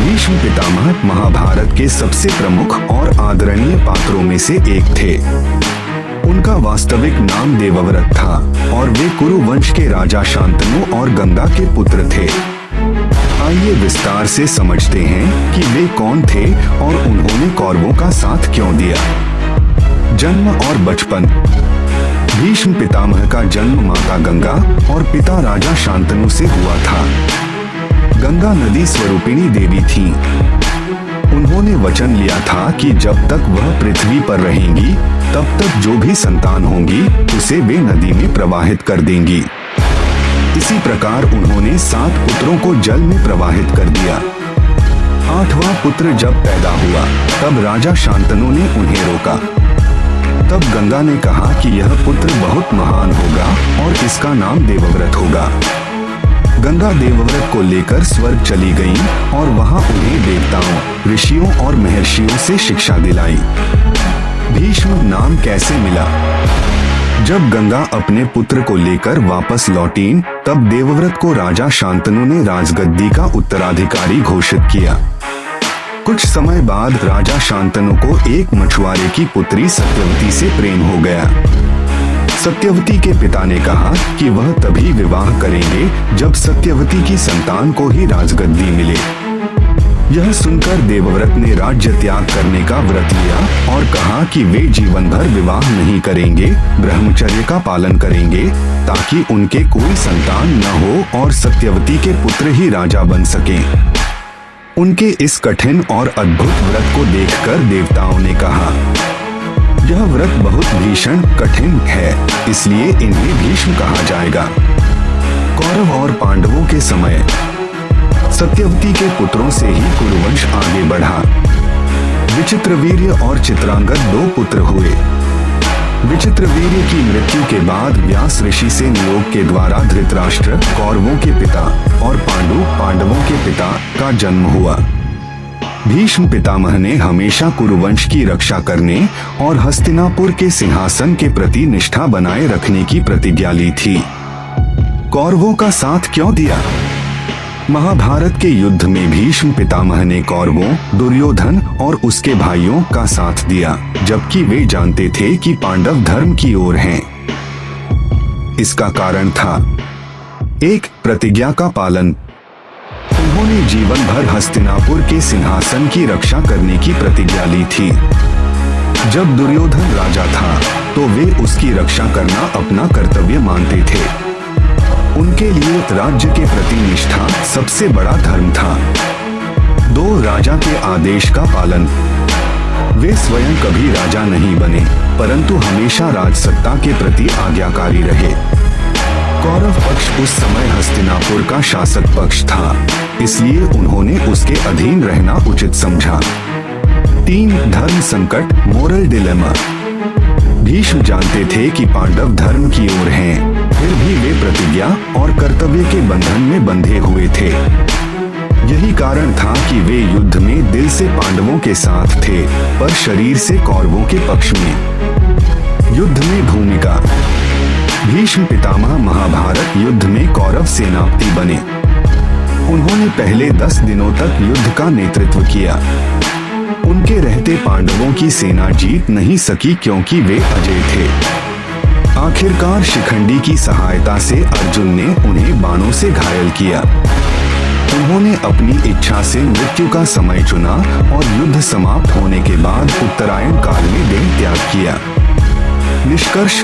भीष्म पितामह महाभारत के सबसे प्रमुख और आदरणीय पात्रों में से एक थे। उनका वास्तविक नाम देवव्रत था और वे कुरु वंश के राजा शांतनु और गंगा के पुत्र थे। आइए विस्तार से समझते हैं कि वे कौन थे और उन्होंने कौरवों का साथ क्यों दिया। जन्म और बचपन। भीष्म पितामह का जन्म माता गंगा और पिता राजा शांतनु से हुआ था। गंगा नदी स्वरूपिणी देवी थीं। उन्होंने वचन लिया था कि जब तक वह पृथ्वी पर रहेंगी तब तक जो भी संतान होंगी उसे वे नदी में प्रवाहित कर देंगी। इसी प्रकार उन्होंने 7 पुत्रों को जल में प्रवाहित कर दिया। 8वां पुत्र जब पैदा हुआ तब राजा शांतनु ने उन्हें रोका। तब गंगा ने कहा कि यह पुत्र बहुत महान होगा और इसका नाम देवव्रत होगा। गंगा देवव्रत को लेकर स्वर्ग चली गईं और वहां उन्हें देवताओं, ऋषियों और महर्षियों से शिक्षा दिलाई। भीष्म नाम कैसे मिला? जब गंगा अपने पुत्र को लेकर वापस लौटीं, तब देवव्रत को राजा शांतनु ने राजगद्दी का उत्तराधिकारी घोषित किया। कुछ समय बाद राजा शांतनु को एक मछुआरे की पुत्री सत्यवती से प्रेम हो गया। सत्यवती के पिता ने कहा कि वह तभी विवाह करेंगे जब सत्यवती की संतान को ही राजगद्दी मिले। यह सुनकर देवव्रत ने राज्य त्याग करने का व्रत लिया और कहा कि वे जीवन भर विवाह नहीं करेंगे, ब्रह्मचर्य का पालन करेंगे ताकि उनके कोई संतान न हो और सत्यवती के पुत्र ही राजा बन सकें। उनके इस कठिन और अद्भुत व्रत को देखकर देवताओं ने कहा, यह व्रत बहुत भीषण कठिन है, इसलिए इन्हें भीष्म कहा जाएगा। कौरव और पांडवों के समय सत्यवती के पुत्रों से ही कुरुवंश आगे बढ़ा। विचित्रवीर्य और चित्रांगद 2 पुत्र हुए। विचित्रवीर्य की मृत्यु के बाद व्यास ऋषि से नियोग के द्वारा धृतराष्ट्र कौरवों के पिता और पांडु पांडवों के पिता का जन्म हुआ। भीष्म पितामह ने हमेशा कुरुवंश की रक्षा करने और हस्तिनापुर के सिंहासन के प्रति निष्ठा बनाए रखने की प्रतिज्ञा ली थी। कौरवों का साथ क्यों दिया? महाभारत के युद्ध में भीष्म पितामह ने कौरवों, दुर्योधन और उसके भाइयों का साथ दिया, जबकि वे जानते थे कि पांडव धर्म की ओर हैं। इसका कारण था 1. प्रतिज्ञा का पालन। उन्होंने जीवन भर हस्तिनापुर के सिंहासन की रक्षा करने की प्रतिज्ञा ली थी। जब दुर्योधन राजा था तो वे उसकी रक्षा करना अपना कर्तव्य मानते थे। उनके लिए राज्य के प्रति निष्ठा सबसे बड़ा धर्म था। 2. राजा के आदेश का पालन। वे स्वयं कभी राजा नहीं बने, परंतु हमेशा राजसत्ता के प्रति आज्ञाकारी रहे। कौरव पक्ष उस समय हस्तिनापुर का शासक पक्ष था, इसलिए उन्होंने उसके अधीन रहना उचित समझा। 3. धर्म संकट, मोरल डिलेमा। भीष्म जानते थे कि पांडव धर्म की ओर हैं, फिर भी वे प्रतिज्ञा और कर्तव्य के बंधन में बंधे हुए थे। यही कारण था कि वे युद्ध में दिल से पांडवों के साथ थे, पर शरीर से कौरवों के पक्ष में। युद्ध में भूमिका। भीष्म पितामह महाभारत युद्ध में कौरव सेनापति बने। उन्होंने पहले 10 दिनों तक युद्ध का नेतृत्व किया। उनके रहते पांडवों की सेना जीत नहीं सकी क्योंकि वे अजेय थे। आखिरकार शिखंडी की सहायता से अर्जुन ने उन्हें बाणों से घायल किया। उन्होंने अपनी इच्छा से मृत्यु का समय चुना और युद्ध समाप्त होने के बाद उत्तरायण काल में देह त्याग किया। निष्कर्ष,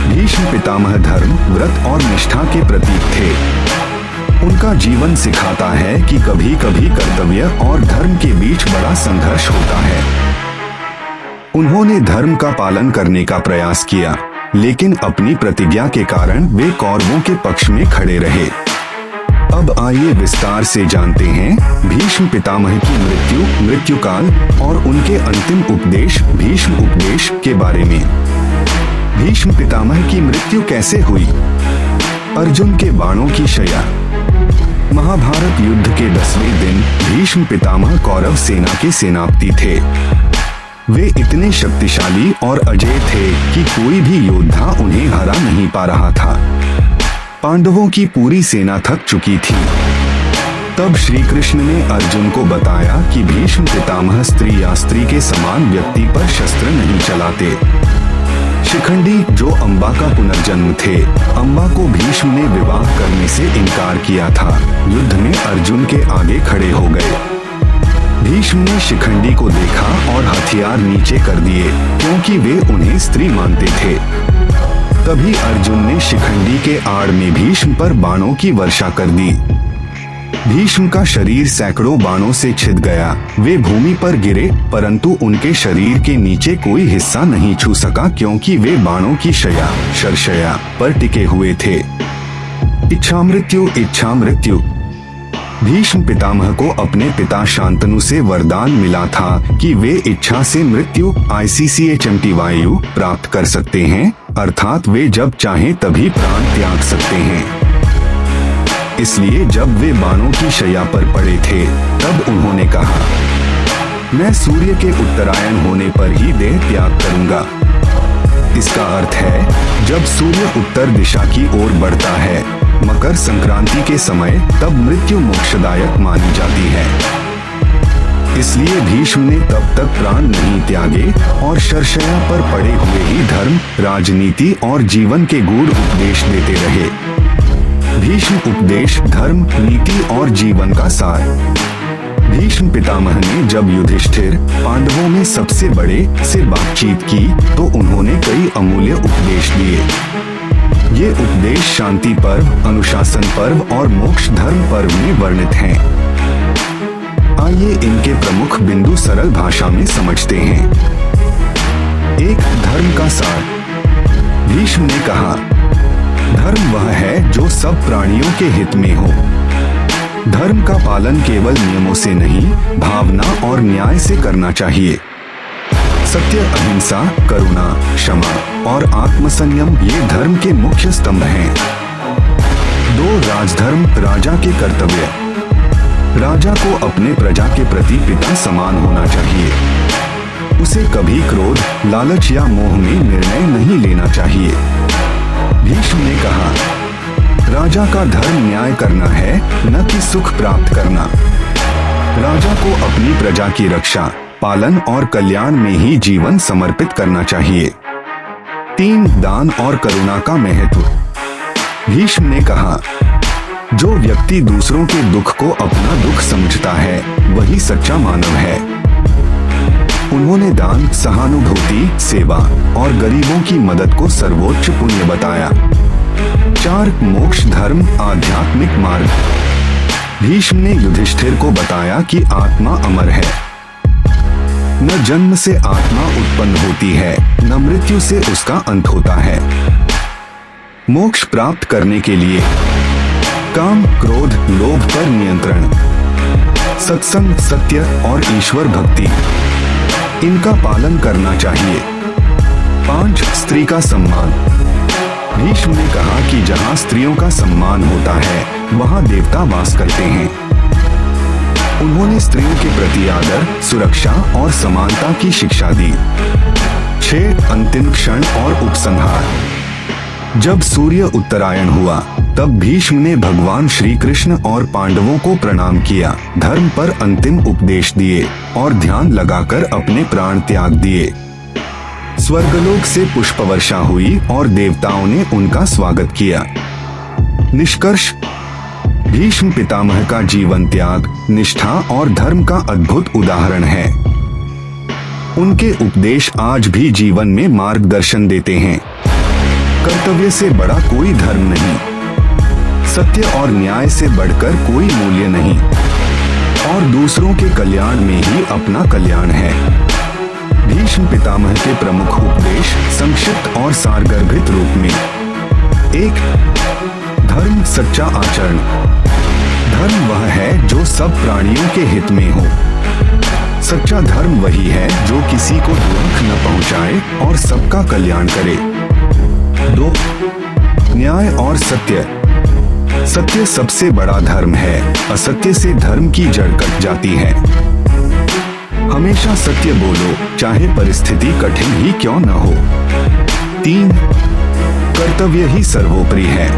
भीष्म पितामह धर्म, व्रत और निष्ठा के प्रतीक थे। उनका जीवन सिखाता है कि कभी कभी कर्तव्य और धर्म के बीच बड़ा संघर्ष होता है। उन्होंने धर्म का पालन करने का प्रयास किया, लेकिन अपनी प्रतिज्ञा के कारण वे कौरवों के पक्ष में खड़े रहे। अब आइए विस्तार से जानते हैं भीष्म पितामह की मृत्यु, मृत्युकाल और उनके अंतिम उपदेश भीष्म उपदेश के बारे में। भीष्म पितामह की मृत्यु कैसे हुई? अर्जुन के बाणों की शया। महाभारत युद्ध के 10वें दिन भीष्म पितामह कौरव सेना के सेनापति थे। वे इतने शक्तिशाली और अजेय थे कि कोई भी योद्धा उन्हें हरा नहीं पा रहा था। पांडवों की पूरी सेना थक चुकी थी। तब श्री कृष्ण ने अर्जुन को बताया कि भीष्म पितामह स्त्री या स्त्री के समान व्यक्ति पर शस्त्र नहीं चलाते। शिखंडी जो अम्बा का पुनर्जन्म थे, अम्बा को भीष्म ने विवाह करने से इनकार किया था, युद्ध में अर्जुन के आगे खड़े हो गए। भीष्म ने शिखंडी को देखा और हथियार नीचे कर दिए, क्योंकि वे उन्हें स्त्री मानते थे। तभी अर्जुन ने शिखंडी के आड़ में भीष्म पर बाणों की वर्षा कर दी। भीष्म का शरीर सैकड़ों बाणों से छिद गया। वे भूमि पर गिरे, परंतु उनके शरीर के नीचे कोई हिस्सा नहीं छू सका, क्योंकि वे बाणों की शया शरशया पर टिके हुए थे। इच्छा मृत्यु। भीष्म पितामह को अपने पिता शांतनु से वरदान मिला था कि वे इच्छा से मृत्यु ICCHMTYU प्राप्त कर सकते हैं, अर्थात वे जब चाहें तभी प्राण त्याग सकते हैं। इसलिए जब वे बाणों की शैया पर पड़े थे, तब उन्होंने कहा, मैं सूर्य के उत्तरायण होने पर ही देह त्याग करूंगा। इसका अर्थ है जब सूर्य उत्तर दिशा की ओर बढ़ता है, मकर संक्रांति के समय, तब मृत्यु मोक्षदायक मानी जाती है। इसलिए भीष्म ने तब तक प्राण नहीं त्यागे और शरशया पर पड़े हुए ही धर्म, राजनीति और जीवन के गूढ़ उपदेश देते रहे। भीष्म उपदेश धर्म, नीति और जीवन का सार। भीष्म पितामह ने जब युधिष्ठिर, पांडवों में सबसे बड़े, से बातचीत की तो उन्होंने कई अमूल्य उपदेश दिए। ये उपदेश शांति पर्व, अनुशासन पर्व और मोक्ष धर्म पर्व में वर्णित हैं। आइए इनके प्रमुख बिंदु सरल भाषा में समझते हैं। 1. धर्म का सार। भीष्म ने कहा, धर्म वह है जो सब प्राणियों के हित में हो। धर्म का पालन केवल नियमों से नहीं, भावना और न्याय से करना चाहिए। सत्य, अहिंसा, करुणा, क्षमा और आत्मसंयम ये धर्म के मुख्य स्तंभ हैं। 2. राजधर्म। राजा के कर्तव्य। राजा को अपने प्रजा के प्रति पिता समान होना चाहिए। उसे कभी क्रोध, लालच या मोह में निर्णय नहीं लेना चाहिए। भीष्म ने कहा, राजा का धर्म न्याय करना है, न कि सुख प्राप्त करना। राजा को अपनी प्रजा की रक्षा, पालन और कल्याण में ही जीवन समर्पित करना चाहिए। 3. दान और करुणा का महत्व। भीष्म ने कहा, जो व्यक्ति दूसरों के दुख को अपना दुख समझता है, वही सच्चा मानव है। उन्होंने दान, सहानुभूति, सेवा और गरीबों की मदद को सर्वोच्च पुण्य बताया। 4. मोक्ष धर्म, आध्यात्मिक मार्ग। भीष्म ने युधिष्ठिर को बताया कि आत्मा अमर है। न जन्म से आत्मा उत्पन्न होती है, न मृत्यु से उसका अंत होता है। मोक्ष प्राप्त करने के लिए काम, क्रोध, लोभ पर नियंत्रण, सत्संग, सत्य और ईश्वर भक्ति, इनका पालन करना चाहिए। 5. स्त्री का सम्मान। भीष्म ने कहा कि जहाँ स्त्रियों का सम्मान होता है, वहाँ देवता वास करते हैं। उन्होंने स्त्रियों के प्रति आदर, सुरक्षा और समानता की शिक्षा दी। 6. अंतिम क्षण और उपसंहार। जब सूर्य उत्तरायण हुआ, तब भीष्म ने भगवान श्री कृष्ण और पांडवों को प्रणाम किया, धर्म पर अंतिम उपदेश दिए और ध्यान लगाकर अपने प्राण त्याग दिए। स्वर्गलोक से पुष्प वर्षा हुई और देवताओं ने उनका स्वागत किया। निष्कर्ष, भीष्म पितामह का जीवन त्याग, निष्ठा और धर्म का अद्भुत उदाहरण है। उनके उपदेश आज भी जीवन में मार्गदर्शन देते हैं। कर्तव्य से बड़ा कोई धर्म नहीं, सत्य और न्याय से बढ़कर कोई मूल्य नहीं, और दूसरों के कल्याण में ही अपना कल्याण है। भीष्म पितामह के प्रमुख उपदेश संक्षिप्त और सारगर्भित रूप में। 1. धर्म, सच्चा आचरण। धर्म वह है जो सब प्राणियों के हित में हो। सच्चा धर्म वही है जो किसी को दुख न पहुंचाए और सबका कल्याण करे। 2. न्याय और सत्य। सत्य सबसे बड़ा धर्म है, असत्य से धर्म की जड़ कट जाती है। हमेशा सत्य बोलो, चाहे परिस्थिति कठिन ही क्यों न हो। 3. कर्तव्य ही सर्वोपरि है।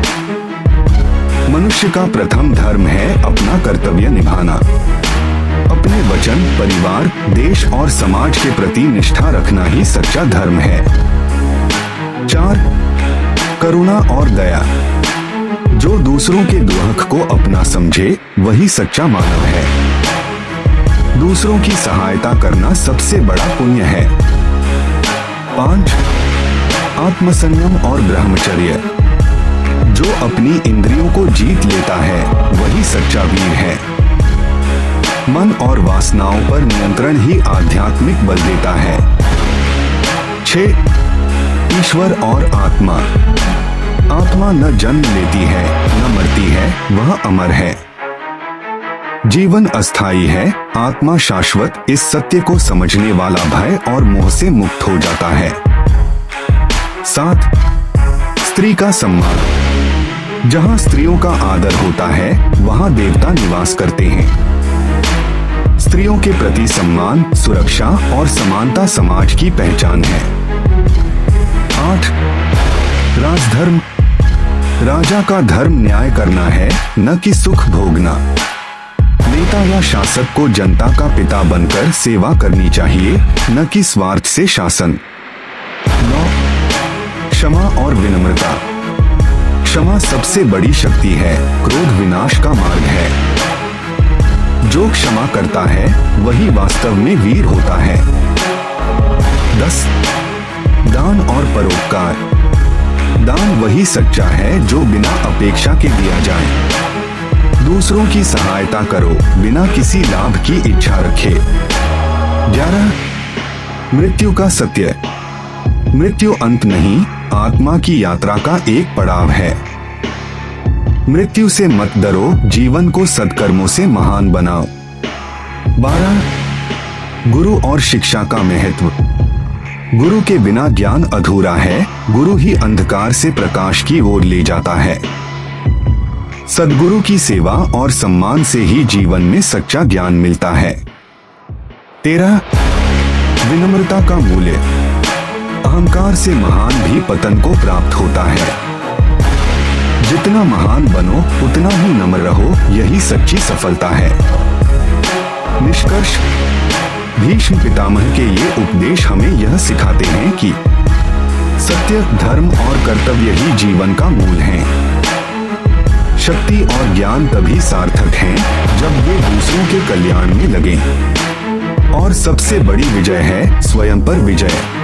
मनुष्य का प्रथम धर्म है अपना कर्तव्य निभाना। अपने वचन, परिवार, देश और समाज के प्रति निष्ठा रखना ही सच्चा धर्म है। 4. करुणा और दया। जो दूसरों के दुख को अपना समझे वही सच्चा मानव है। दूसरों की सहायता करना सबसे बड़ा पुण्य है। 5. आत्मसंयम और ब्रह्मचर्य। जो अपनी इंद्रियों को जीत लेता है वही सच्चा वीर है। मन और वासनाओं पर नियंत्रण ही आध्यात्मिक बल देता है। 6. ईश्वर और आत्मा। आत्मा न जन्म लेती है न मरती है, वह अमर है। जीवन अस्थायी है, आत्मा शाश्वत। इस सत्य को समझने वाला भय और मोह से मुक्त हो जाता है। 7. स्त्री का सम्मान। जहाँ स्त्रियों का आदर होता है वहाँ देवता निवास करते हैं। स्त्रियों के प्रति सम्मान, सुरक्षा और समानता समाज की पहचान है। 8. राजधर्म। राजा का धर्म न्याय करना है, न कि सुख भोगना। नेता या शासक को जनता का पिता बनकर सेवा करनी चाहिए, न कि स्वार्थ से शासन। 9. क्षमा और विनम्रता। क्षमा सबसे बड़ी शक्ति है, क्रोध विनाश का मार्ग है। जो क्षमा करता है वही वास्तव में वीर होता है। 10. दान और परोपकार। दान वही सच्चा है जो बिना अपेक्षा के दिया जाए। दूसरों की सहायता करो बिना किसी लाभ की इच्छा रखे। 11. मृत्यु का सत्य। मृत्यु अंत नहीं, आत्मा की यात्रा का एक पड़ाव है। मृत्यु से मत डरो, जीवन को सद्कर्मों से महान बनाओ। 12. गुरु और शिक्षा का महत्व। गुरु के बिना ज्ञान अधूरा है, गुरु ही अंधकार से प्रकाश की ओर ले जाता है। सद्गुरु की सेवा और सम्मान से ही जीवन में सच्चा ज्ञान मिलता है। 13. विनम्रता का मूल्य। अहंकार से महान भी पतन को प्राप्त होता है। जितना महान बनो उतना ही नम्र रहो, यही सच्ची सफलता है। निष्कर्ष, भीष्म पितामह के ये उपदेश हमें यह सिखाते हैं कि सत्य, धर्म और कर्तव्य ही जीवन का मूल है। शक्ति और ज्ञान तभी सार्थक हैं जब वे दूसरों के कल्याण में लगे। और सबसे बड़ी विजय है स्वयं पर विजय।